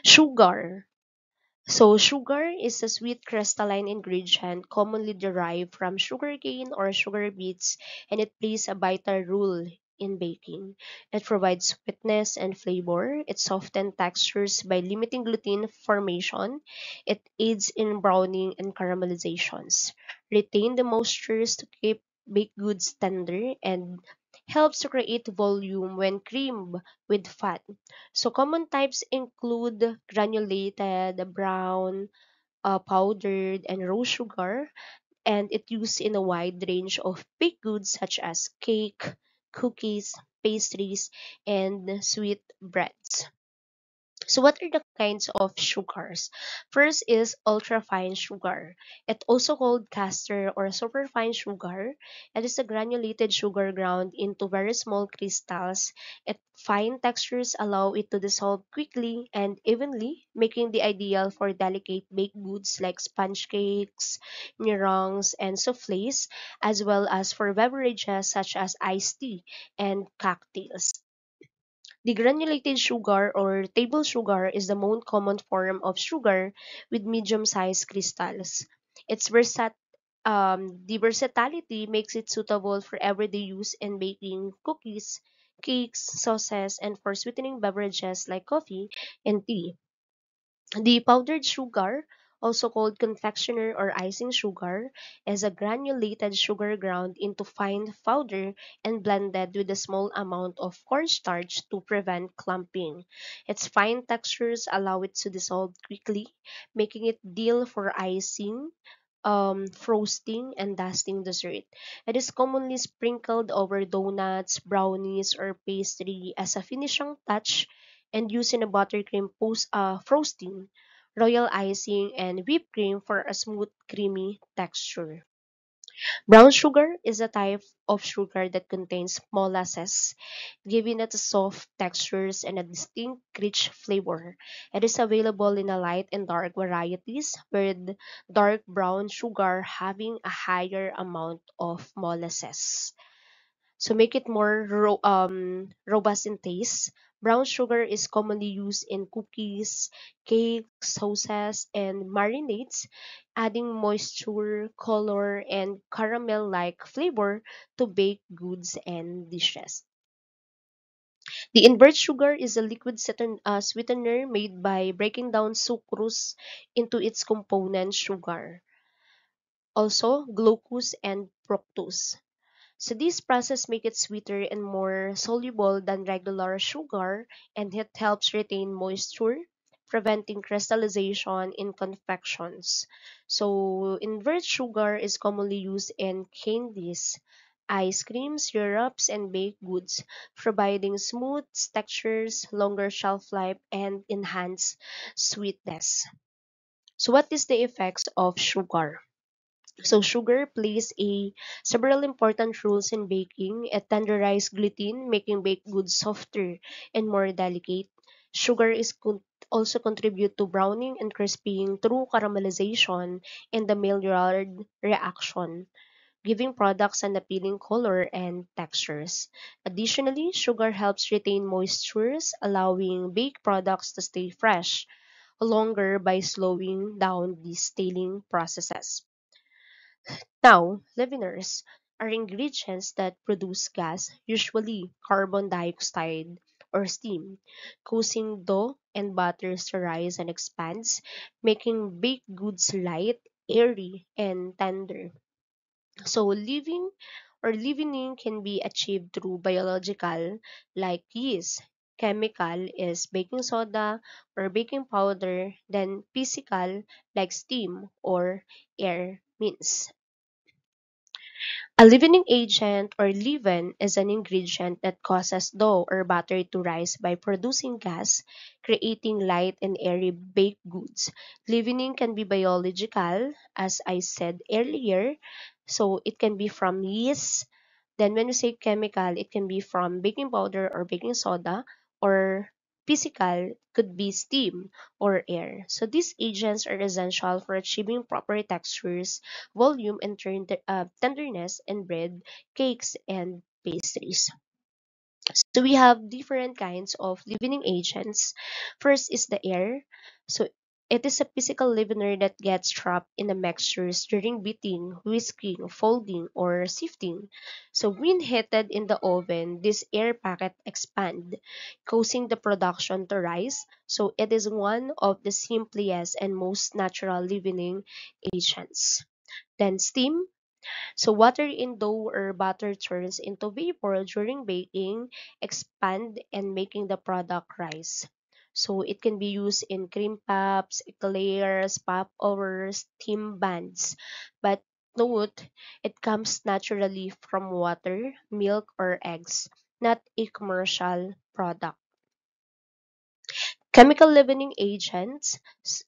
Sugar. So, sugar is a sweet crystalline ingredient commonly derived from sugarcane or sugar beets, and it plays a vital role in baking. It provides sweetness and flavor. It softens textures by limiting gluten formation. It aids in browning and caramelizations. Retain the moistures to keep baked goods tender and helps to create volume when creamed with fat. So common types include granulated, brown, powdered, and raw sugar, and it used in a wide range of baked goods such as cake, cookies, pastries, and sweet breads. So what are the kinds of sugars? First is ultrafine sugar. It also called caster or superfine sugar. It is a granulated sugar ground into very small crystals. Its fine textures allow it to dissolve quickly and evenly, making the ideal for delicate baked goods like sponge cakes, meringues, and souffles, as well as for beverages such as iced tea and cocktails. The granulated sugar or table sugar is the most common form of sugar with medium-sized crystals. The versatility makes it suitable for everyday use in baking cookies, cakes, sauces, and for sweetening beverages like coffee and tea. The powdered sugar, also called confectioner or icing sugar, is a granulated sugar ground into fine powder and blended with a small amount of cornstarch to prevent clumping. Its fine textures allow it to dissolve quickly, making it ideal for icing, frosting, and dusting dessert. It is commonly sprinkled over donuts, brownies, or pastry as a finishing touch and used in a buttercream frosting, royal icing, and whipped cream for a smooth, creamy texture. Brown sugar is a type of sugar that contains molasses, giving it a soft textures and a distinct rich flavor. It is available in a light and dark varieties, with dark brown sugar having a higher amount of molasses. So make it more robust in taste. Brown sugar is commonly used in cookies, cakes, sauces, and marinades, adding moisture, color, and caramel-like flavor to baked goods and dishes. The invert sugar is a liquid sweetener made by breaking down sucrose into its component sugar, also glucose and fructose. So this process makes it sweeter and more soluble than regular sugar, and it helps retain moisture, preventing crystallization in confections. So invert sugar is commonly used in candies, ice cream, syrups, and baked goods, providing smooth textures, longer shelf life, and enhanced sweetness. So what is the effects of sugar? So sugar plays a several important roles in baking. It tenderizes gluten, making baked goods softer and more delicate. Sugar also contribute to browning and crisping through caramelization and the Maillard reaction, giving products an appealing color and textures. Additionally, sugar helps retain moistures, allowing baked products to stay fresh longer by slowing down the staling processes. Now, leaveners are ingredients that produce gas, usually carbon dioxide or steam, causing dough and butter to rise and expand, making baked goods light, airy, and tender. So, leavening can be achieved through biological, like yeast. Chemical is baking soda or baking powder, then physical, like steam or air means. A leavening agent or leaven is an ingredient that causes dough or batter to rise by producing gas, creating light and airy baked goods. Leavening can be biological, as I said earlier, so it can be from yeast. Then when we say chemical, it can be from baking powder or baking soda, or physical could be steam or air. So these agents are essential for achieving proper textures, volume, and tenderness in bread, cakes, and pastries. So we have different kinds of leavening agents. First is the air. So it is a physical leavener that gets trapped in the mixtures during beating, whisking, folding, or sifting. So when heated in the oven, this air packet expand, causing the production to rise. So it is one of the simplest and most natural leavening agents. Then steam. So water in dough or batter turns into vapor during baking, expand and making the product rise. So it can be used in cream puffs, eclairs, popovers, steam buns. But note, it comes naturally from water, milk, or eggs, not a commercial product. Chemical leavening agents,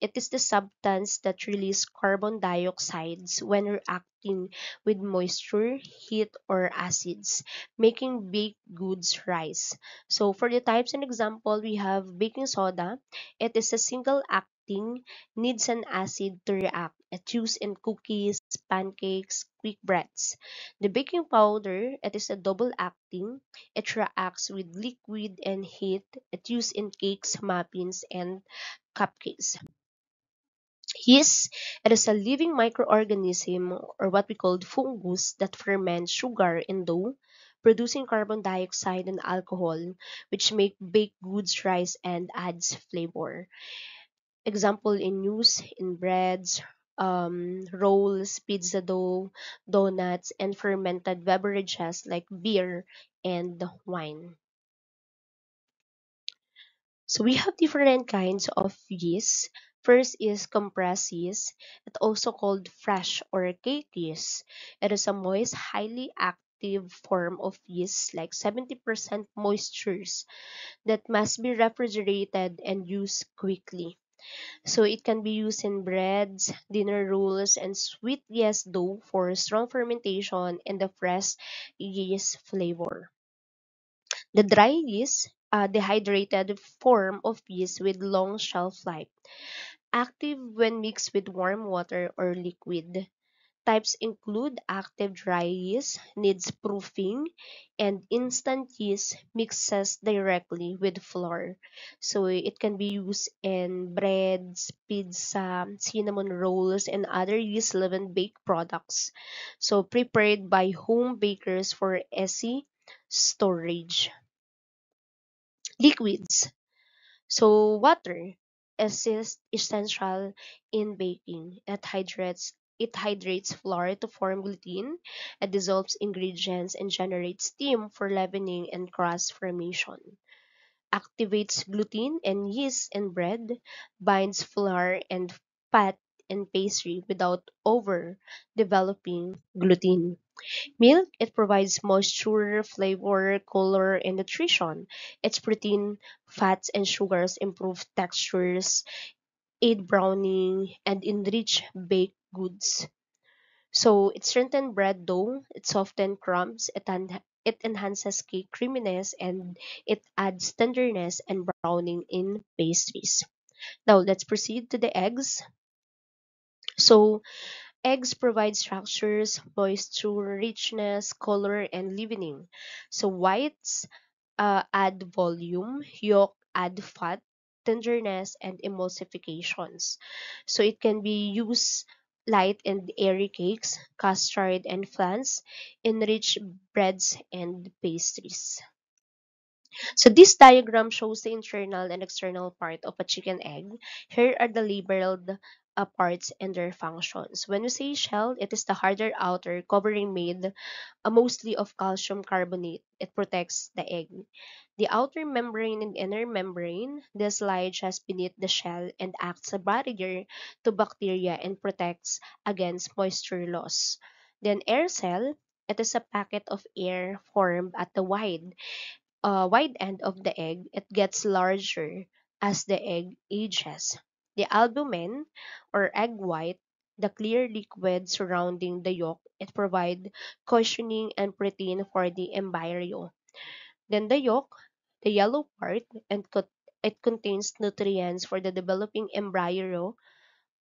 it is the substance that release carbon dioxides when reacting with moisture, heat, or acids, making baked goods rise. So for the types and example, we have baking soda. It is a single acting, needs an acid to react. It's used in cookies, pancakes, quick breads. The baking powder, it is a double acting. It reacts with liquid and heat. It's used in cakes, muffins, and cupcakes. Yeast, it is a living microorganism or what we call fungus that ferments sugar in dough, producing carbon dioxide and alcohol, which make baked goods rise and adds flavor. Example in use in breads, rolls, pizza dough, donuts, and fermented beverages like beer and wine. So we have different kinds of yeast. First is compressed yeast, it's also called fresh or cake yeast. It is a moist, highly active form of yeast, like 70% moistures, that must be refrigerated and used quickly. So it can be used in breads, dinner rolls, and sweet yeast dough for strong fermentation and the fresh yeast flavor. The dry yeast, a dehydrated form of yeast with long shelf life, active when mixed with warm water or liquid. Types include active dry yeast, needs proofing, and instant yeast mixes directly with flour. So it can be used in breads, pizza, cinnamon rolls, and other yeast leavened baked products. So prepared by home bakers for easy storage. Liquids. So water is essential in baking. It hydrates flour to form gluten. It dissolves ingredients and generates steam for leavening and crust formation. Activates gluten and yeast in bread, binds flour and fat in pastry without over developing gluten. Milk, it provides moisture, flavor, color, and nutrition. Its protein, fats, and sugars improve textures, aid browning, and enrich baked goods. So it strengthens bread dough, it softens crumbs, it enhances cake creaminess, and it adds tenderness and browning in pastries. Now let's proceed to the eggs. So eggs provide structures, moisture, richness, color, and leavening. So whites add volume, yolk add fat, tenderness, and emulsifications. So it can be used light and airy cakes, custard and flans, enriched breads and pastries. So this diagram shows the internal and external part of a chicken egg. Here are the labeled parts and their functions. When we say shell, it is the harder outer covering made mostly of calcium carbonate. It protects the egg. The outer membrane and inner membrane, this lies just beneath the shell and acts as a barrier to bacteria and protects against moisture loss. Then air cell, it is a packet of air formed at the wide end of the egg. It gets larger as the egg ages. The albumen or egg white, the clear liquid surrounding the yolk, it provides cushioning and protein for the embryo. Then the yolk, the yellow part, it contains nutrients for the developing embryo,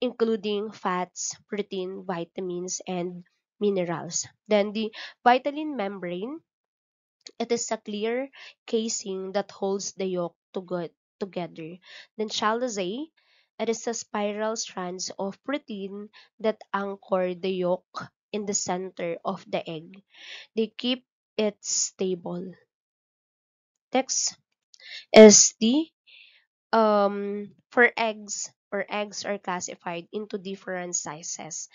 including fats, protein, vitamins, and minerals. Then the vitelline membrane, It is a clear casing that holds the yolk together. Then chalazae, it is a spiral strands of protein that anchor the yolk in the center of the egg. They keep it stable. Next is the for eggs, or eggs are classified into different sizes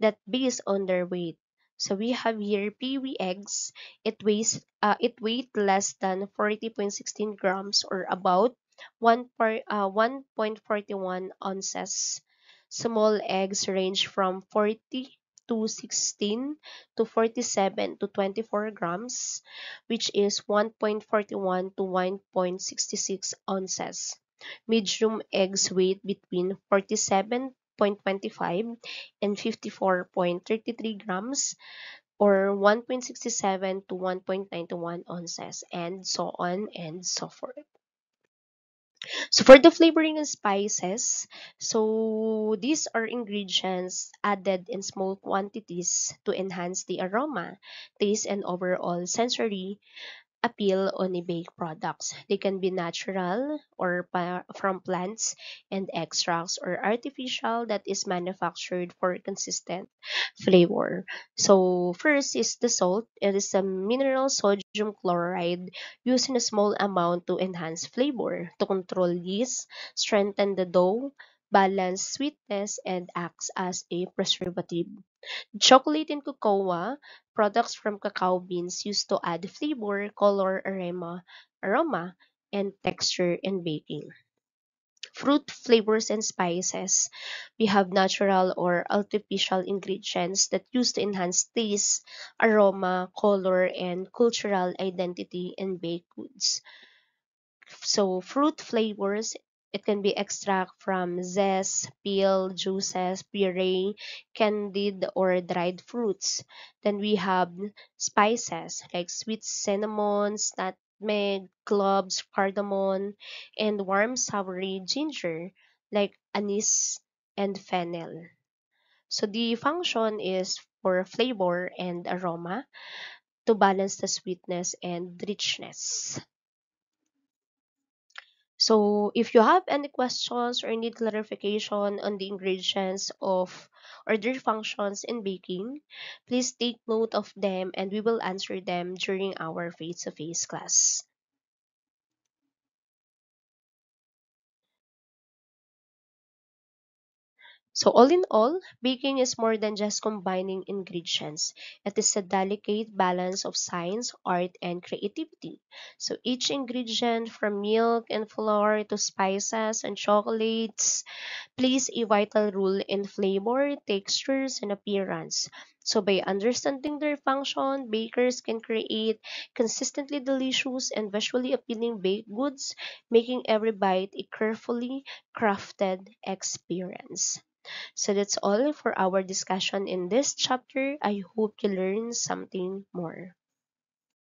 that based on their weight. So we have here peewee eggs. It weight less than 40.16 grams, or about 1.41 ounces. Small eggs range from 40 to 16 to 47 to 24 grams, which is 1.41 to 1.66 ounces. Medium eggs weigh between 47.25 and 54.33 grams, or 1.67 to 1.91 ounces, and so on and so forth. So for the flavoring and spices, so these are ingredients added in small quantities to enhance the aroma, taste, and overall sensory appeal on the baked products. They can be natural, or from plants and extracts, or artificial that is manufactured for consistent flavor. So first is the salt. It is a mineral sodium chloride used in a small amount to enhance flavor, to control yeast, strengthen the dough, balance sweetness, and acts as a preservative. Chocolate and cocoa, products from cacao beans used to add flavor, color, aroma, and texture in baking. Fruit flavors and spices. We have natural or artificial ingredients that used to enhance taste, aroma, color, and cultural identity in baked goods. So fruit flavors, it can be extract from zest, peel, juices, puree, candied or dried fruits. Then we have spices like sweet cinnamon, nutmeg, cloves, cardamom, and warm savory ginger like anise and fennel. So the function is for flavor and aroma, to balance the sweetness and richness. So if you have any questions or need clarification on the ingredients of or their functions in baking, please take note of them and we will answer them during our face-to-face class. So all in all, baking is more than just combining ingredients. It is a delicate balance of science, art, and creativity. So each ingredient, from milk and flour to spices and chocolates, plays a vital role in flavor, textures, and appearance. So by understanding their function, bakers can create consistently delicious and visually appealing baked goods, making every bite a carefully crafted experience. So that's all for our discussion in this chapter. I hope you learned something more.